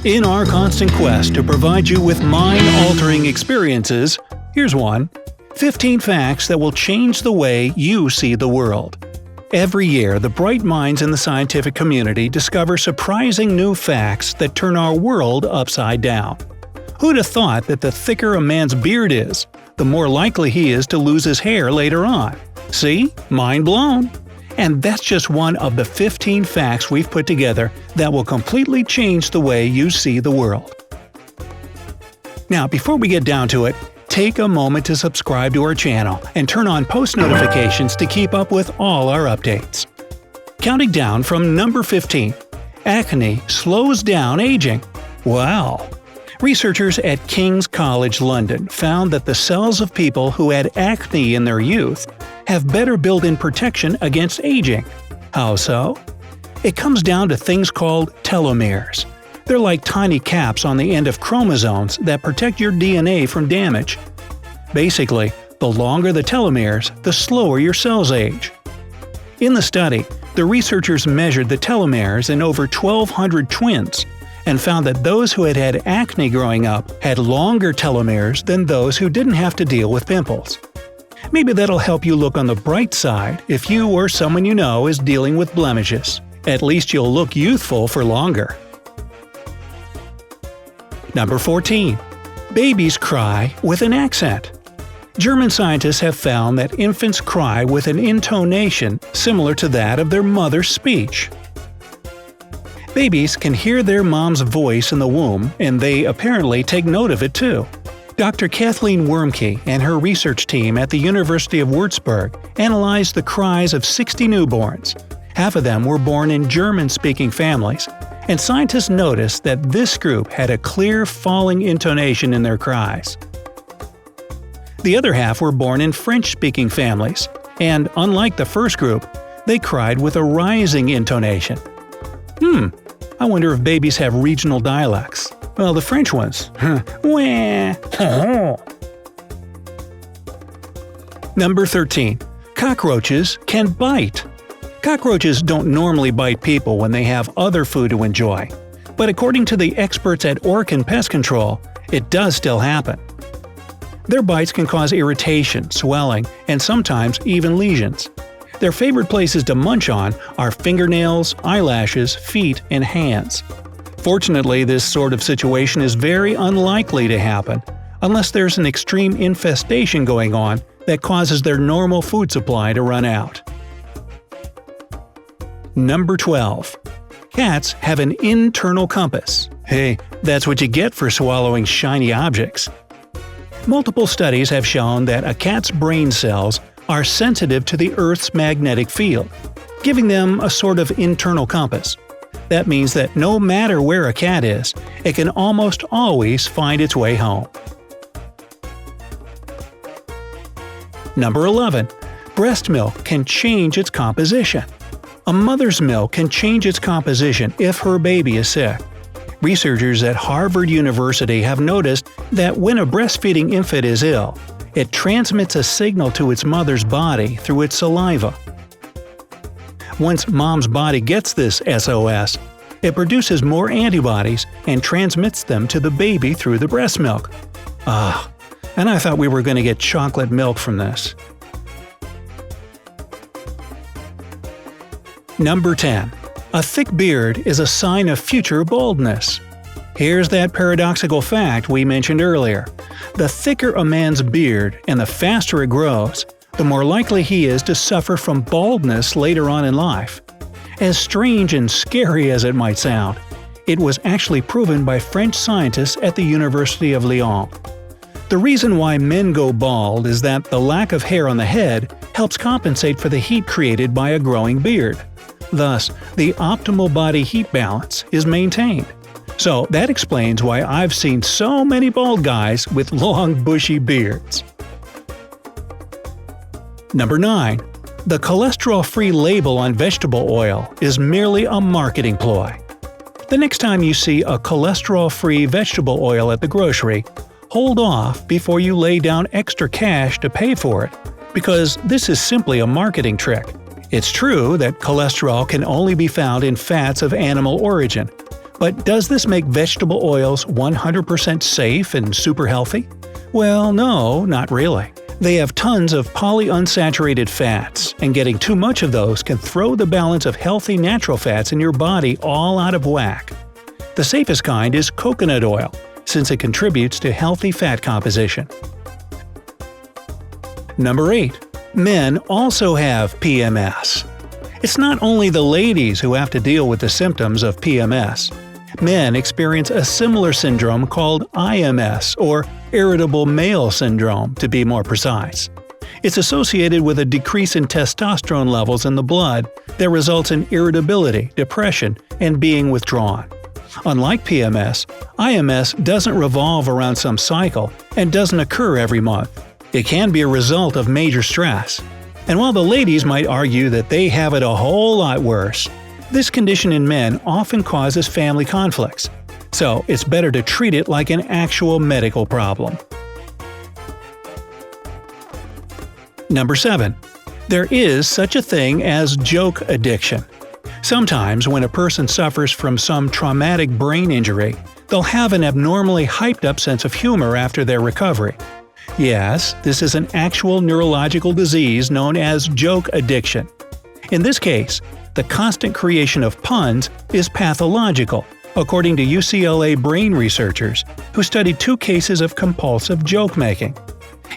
In our constant quest to provide you with mind-altering experiences, here's one: 15 facts that will change the way you see the world. Every year, the bright minds in the scientific community discover surprising new facts that turn our world upside down. Who'd have thought that the thicker a man's beard is, the more likely he is to lose his hair later on? See? Mind blown! And that's just one of the 15 facts we've put together that will completely change the way you see the world. Now, before we get down to it, take a moment to subscribe to our channel and turn on post notifications to keep up with all our updates. Counting down from number 15. Acne slows down aging. Wow! Researchers at King's College London found that the cells of people who had acne in their youth have better built-in protection against aging. How so? It comes down to things called telomeres. They're like tiny caps on the end of chromosomes that protect your DNA from damage. Basically, the longer the telomeres, the slower your cells age. In the study, the researchers measured the telomeres in over 1,200 twins and found that those who had had acne growing up had longer telomeres than those who didn't have to deal with pimples. Maybe that'll help you look on the bright side if you or someone you know is dealing with blemishes. At least you'll look youthful for longer. Number 14. Babies cry with an accent. German scientists have found that infants cry with an intonation similar to that of their mother's speech. Babies can hear their mom's voice in the womb, and they apparently take note of it too. Dr. Kathleen Wormke and her research team at the University of Würzburg analyzed the cries of 60 newborns. Half of them were born in German-speaking families, and scientists noticed that this group had a clear falling intonation in their cries. The other half were born in French-speaking families, and unlike the first group, they cried with a rising intonation. I wonder if babies have regional dialects. Well, the French ones. Number 13. Cockroaches can bite. Cockroaches don't normally bite people when they have other food to enjoy. But according to the experts at Orkin Pest Control, it does still happen. Their bites can cause irritation, swelling, and sometimes even lesions. Their favorite places to munch on are fingernails, eyelashes, feet, and hands. Fortunately, this sort of situation is very unlikely to happen unless there's an extreme infestation going on that causes their normal food supply to run out. Number 12. Cats have an internal compass. Hey, that's what you get for swallowing shiny objects. Multiple studies have shown that a cat's brain cells are sensitive to the Earth's magnetic field, giving them a sort of internal compass. That means that no matter where a cat is, it can almost always find its way home. Number 11. Breast milk can change its composition. A mother's milk can change its composition if her baby is sick. Researchers at Harvard University have noticed that when a breastfeeding infant is ill, it transmits a signal to its mother's body through its saliva. Once mom's body gets this SOS, it produces more antibodies and transmits them to the baby through the breast milk. And I thought we were going to get chocolate milk from this. Number 10. A thick beard is a sign of future baldness. Here's that paradoxical fact we mentioned earlier. The thicker a man's beard and the faster it grows, the more likely he is to suffer from baldness later on in life. As strange and scary as it might sound, it was actually proven by French scientists at the University of Lyon. The reason why men go bald is that the lack of hair on the head helps compensate for the heat created by a growing beard. Thus, the optimal body heat balance is maintained. So that explains why I've seen so many bald guys with long bushy beards. Number 9. The cholesterol-free label on vegetable oil is merely a marketing ploy. The next time you see a cholesterol-free vegetable oil at the grocery, hold off before you lay down extra cash to pay for it, because this is simply a marketing trick. It's true that cholesterol can only be found in fats of animal origin, But does this make vegetable oils 100% safe and super healthy? Well, no, not really. They have tons of polyunsaturated fats, and getting too much of those can throw the balance of healthy natural fats in your body all out of whack. The safest kind is coconut oil, since it contributes to healthy fat composition. Number 8. Men also have PMS. It's not only the ladies who have to deal with the symptoms of PMS. Men experience a similar syndrome called IMS, or irritable male syndrome, to be more precise. It's associated with a decrease in testosterone levels in the blood that results in irritability, depression, and being withdrawn. Unlike PMS, IMS doesn't revolve around some cycle and doesn't occur every month. It can be a result of major stress. And while the ladies might argue that they have it a whole lot worse, this condition in men often causes family conflicts, so it's better to treat it like an actual medical problem. Number 7. There is such a thing as joke addiction. Sometimes when a person suffers from some traumatic brain injury, they'll have an abnormally hyped-up sense of humor after their recovery. Yes, this is an actual neurological disease known as joke addiction. In this case, the constant creation of puns is pathological, according to UCLA brain researchers who studied 2 cases of compulsive joke-making.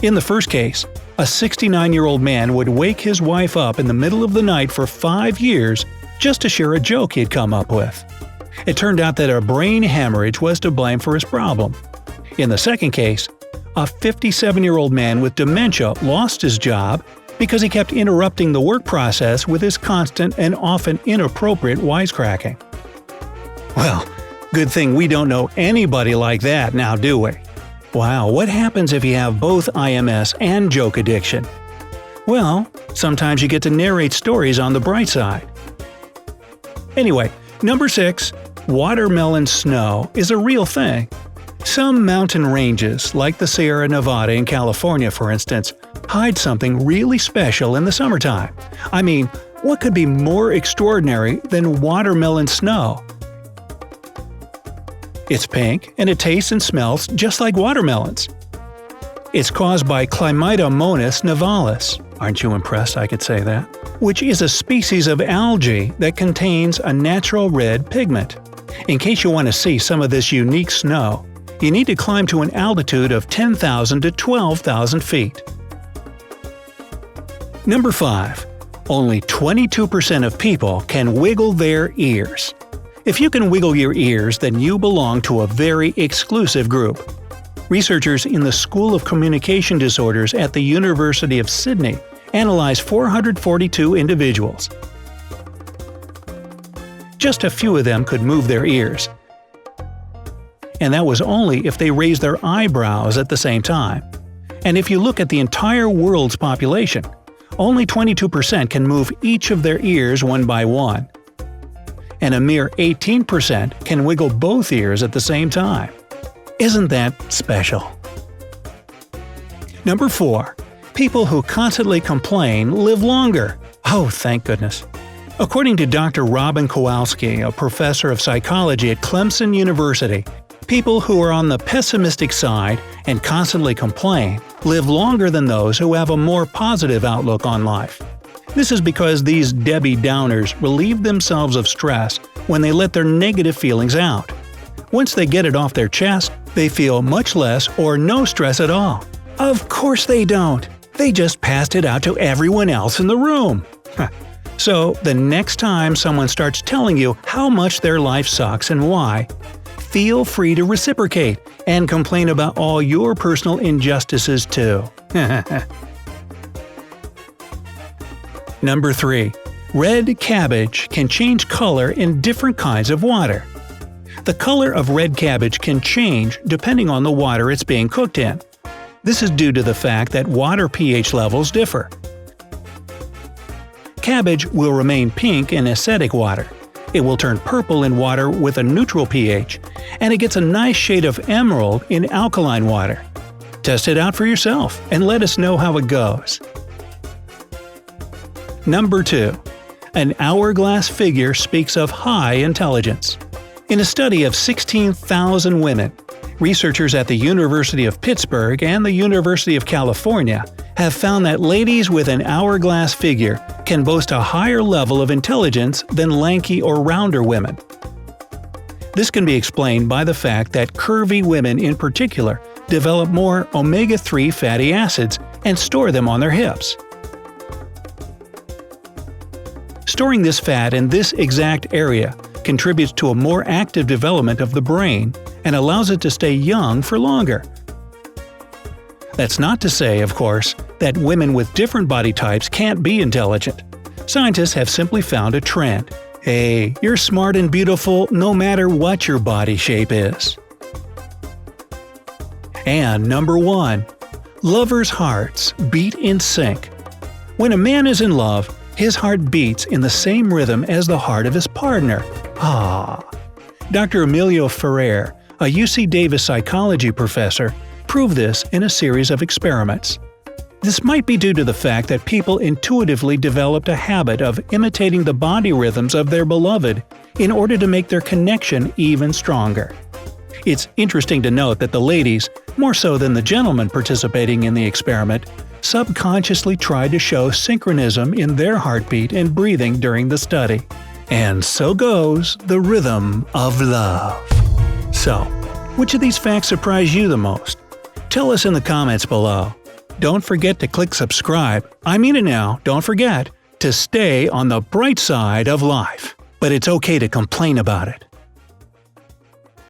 In the first case, a 69-year-old man would wake his wife up in the middle of the night for 5 years just to share a joke he'd come up with. It turned out that a brain hemorrhage was to blame for his problem. In the second case, a 57-year-old man with dementia lost his job because he kept interrupting the work process with his constant and often inappropriate wisecracking. Well, good thing we don't know anybody like that now, do we? Wow, what happens if you have both IMS and joke addiction? Well, sometimes you get to narrate stories on the bright side. Anyway, number 6. Watermelon snow is a real thing. Some mountain ranges, like the Sierra Nevada in California for instance, hide something really special in the summertime. I mean, what could be more extraordinary than watermelon snow? It's pink, and it tastes and smells just like watermelons. It's caused by Chlamydomonas nivalis. Aren't you impressed I could say that? Which is a species of algae that contains a natural red pigment. In case you want to see some of this unique snow, you need to climb to an altitude of 10,000 to 12,000 feet. Number 5. Only 22% of people can wiggle their ears. If you can wiggle your ears, then you belong to a very exclusive group. Researchers in the School of Communication Disorders at the University of Sydney analyzed 442 individuals. Just a few of them could move their ears, and that was only if they raised their eyebrows at the same time. And if you look at the entire world's population, only 22% can move each of their ears one by one. And a mere 18% can wiggle both ears at the same time. Isn't that special? Number 4. People who constantly complain live longer. Oh, thank goodness. According to Dr. Robin Kowalski, a professor of psychology at Clemson University, people who are on the pessimistic side and constantly complain live longer than those who have a more positive outlook on life. This is because these Debbie Downers relieve themselves of stress when they let their negative feelings out. Once they get it off their chest, they feel much less or no stress at all. Of course they don't. They just passed it out to everyone else in the room. So, the next time someone starts telling you how much their life sucks and why, feel free to reciprocate and complain about all your personal injustices too. Number 3. Red cabbage can change color in different kinds of water. The color of red cabbage can change depending on the water it's being cooked in. This is due to the fact that water pH levels differ. Cabbage will remain pink in acidic water. It will turn purple in water with a neutral pH, and it gets a nice shade of emerald in alkaline water. Test it out for yourself and let us know how it goes. Number 2. An hourglass figure speaks of high intelligence. In a study of 16,000 women, researchers at the University of Pittsburgh and the University of California have found that ladies with an hourglass figure can boast a higher level of intelligence than lanky or rounder women. This can be explained by the fact that curvy women in particular develop more omega-3 fatty acids and store them on their hips. Storing this fat in this exact area contributes to a more active development of the brain and allows it to stay young for longer. That's not to say, of course, that women with different body types can't be intelligent. Scientists have simply found a trend. Hey, you're smart and beautiful no matter what your body shape is. And number 1. Lovers' hearts beat in sync. When a man is in love, his heart beats in the same rhythm as the heart of his partner. Dr. Emilio Ferrer, a UC Davis psychology professor, proved this in a series of experiments. This might be due to the fact that people intuitively developed a habit of imitating the body rhythms of their beloved in order to make their connection even stronger. It's interesting to note that the ladies, more so than the gentlemen participating in the experiment, subconsciously tried to show synchronism in their heartbeat and breathing during the study. And so goes the rhythm of love. So, which of these facts surprised you the most? Tell us in the comments below. Don't forget to click subscribe. I mean it now, don't forget to stay on the bright side of life. But it's okay to complain about it.